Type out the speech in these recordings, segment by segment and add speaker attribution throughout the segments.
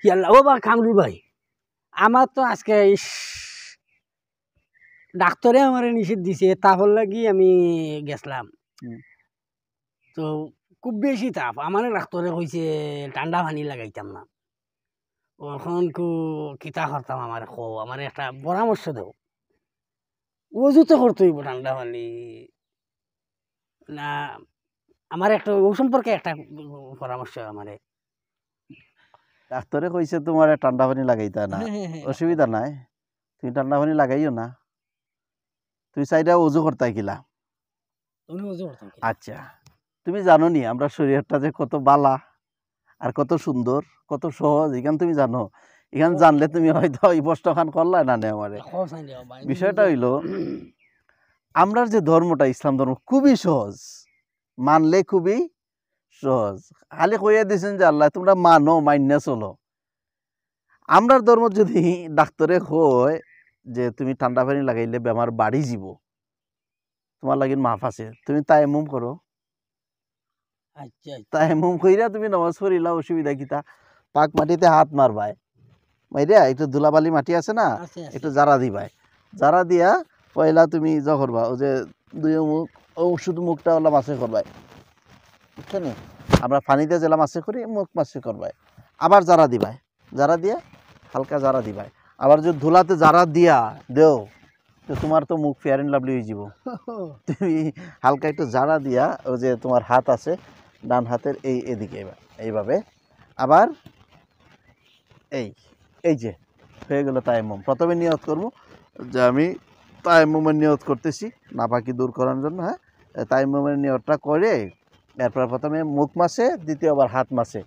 Speaker 1: ইয়াল্লা ও বা কামরুল ভাই, আমার তো আজকে ডাক্তারে আমার নিষেধ দিছে, তাপর লাগি আমি গেছিলাম। তো খুব বেশি তাপ, আমার ডাক্তারে কইছে ঠান্ডা পানি লাগাইতাম না। এখন কিতা করতাম, আমার আমার একটা পরামর্শ দেও। ওজু তো করতে হইব ঠান্ডা পানি না, আমার একটা ও সম্পর্কে একটা পরামর্শ। আমারে
Speaker 2: ডাক্তারে কইছে তোমার ঠান্ডা পানি লাগাইতা না, অসুবিধা নাই, তুমি ঠান্ডা পানি লাগাইও না, তুই চাইটা ওজু করতাই কিলা। আচ্ছা, তুমি জানো নি আমরা শরীরটা যে কত বালা আর কত সুন্দর, কত সহজ, এখান তুমি জানো। এখান জানলে তুমি হয়তো এই প্রশ্নখান করলা না নে আমারে। বিষয়টা হইলো, আমরার যে ধর্মটা ইসলাম ধর্ম খুবই সহজ, মানলে খুবই সহজ। খালি কইয়া দিয়েছেন যে আল্লাহ তোমরা মানো, মাইনা চলো। আমরার ধর্ম যদি ডাক্তারে কয় যে তুমি ঠান্ডা পানি লাগাইলে বেমার বাড়ি যাব, তোমার লাগি মাফ আছে, তুমি তায়াম্মুম করো। তায়াম্মুম কইরা তুমি নামাজ পড়িলা, অসুবিধা কিতা? পাক মাটিতে হাত মারবাই, মাইরা একটু ধুলাবালি মাটি আছে না, একটু জারা দিবাই, জারা দিয়া পয়লা তুমি জ করবা, ও যে দুই মুখ, ও শুধু মুখটা ওলা মাছে করবাই, বুঝছো নি? আমরা পানিতে জেলা মাছে করি, মুখ মাছে করবাই, আবার জারা দিবাই, জারা দিয়া হালকা জারা দিবাই, আবার যদি ধুলাতে জারা দিয়া দেও তো তোমার তো মুখ ফেয়ার এন্ড লাভলি হয়ে যাব। তুমি হালকা একটু জারা দিয়া, ও যে তোমার হাত আছে ডান হাতের এই এদিকে এইভাবে, আবার এই এই যে হয়ে গেল তায়াম্মুম। প্রথমে নিয়ত করব যে আমি তায়াম্মুমের নিয়ত করতেছি নাপাকি দূর করার জন্য। হ্যাঁ, তায়াম্মুমের নিয়তটা করে এরপর প্রথমে মুখ মাসে, দ্বিতীয়বার হাত মাসে,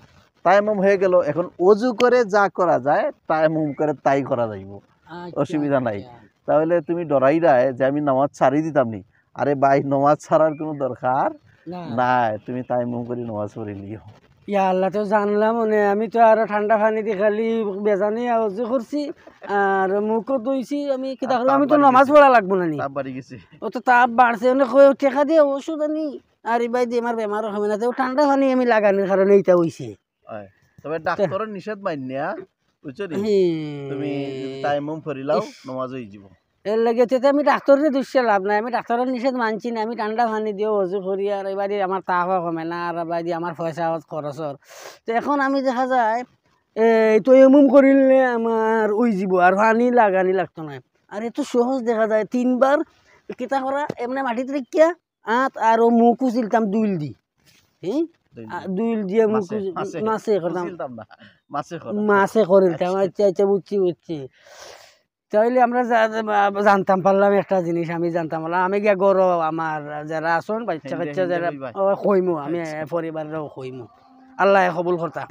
Speaker 2: তায়াম্মুম হয়ে গেল। এখন অজু করে যা করা যায় তায়াম্মুম করে তাই করা যাইব, অসুবিধা নাই। তাহলে তুমি ডরাই রায় যে আমি নামাজ ছাড়ি দিতাম নি, আরে ভাই নামাজ ছাড়ার কোনো দরকার নাই, তুমি তায়াম্মুম করে নামাজ পড়ে নিও।
Speaker 1: ইয়া আল্লাহ, তো জানলাম মানে আমি তো আরো ঠান্ডা পানি দিয়ে খালি বেজানি অজু করছি আর মুখও ধুইছি। আমি কি দেখলাম, আমি তো নামাজ পড়া লাগবো না নি,
Speaker 2: তাপ বাড়ি গেছে,
Speaker 1: ও তো তাপ বাড়ছে, অনেক টেকা দিয়ে ওষুধ আনি আর এবার দিয়ে আমার বেমার হবে না। তো ঠান্ডা পানি আমি লাগানোর কারণে এইটা হইছে।
Speaker 2: তবে ডাক্তারের নিষেধ মানিয়া, বুঝছো নি, তুমি তায়াম্মুম করিলাও নামাজ হয়ে যাব।
Speaker 1: এর লাগে তো আমি ডাক্তারের দুষ্য লাভ নাই, আমি ডাক্তারের নিষেধ মানছি না, আমি ঠান্ডা পানি দিয়ে অজু করি আর এবার আমার তাপও কমে না আর এবার আমার পয়সা খরচর। তো এখন আমি দেখা যায় এই তায়াম্মুম করিলে আমার ওই যাব আর পানি লাগানি লাগতো না। আর এত সহজ দেখা যায়, 3বার কিতা করা এমনি মাটিতে রেখিয়া আর ও মুখ উচিলতাম দুইল দি, হ্যাঁ দুইল দিয়ে মুখ মাছে করতাম, মাছে করিতাম। আচ্ছা আচ্ছা, বুঝছি। তাইলে আমরা জানতাম পারলাম একটা জিনিস, আমি জানতাম পারলাম। আমি গিয়া গরো আমার যারা আসুন বাচ্চা কাচ্চা যারা কইমু, আমি পরিবারেরও কইমু, আল্লাহ কবুল করতা।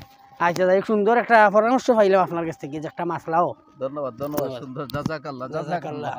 Speaker 1: আচ্ছা, যাই সুন্দর একটা পরামর্শ পাইলাম আপনার কাছ থেকে, যে একটা মাসলাও।
Speaker 2: ধন্যবাদ, ধন্যবাদ, সুন্দর, জাযাকাল্লাহ, জাযাকাল্লাহ।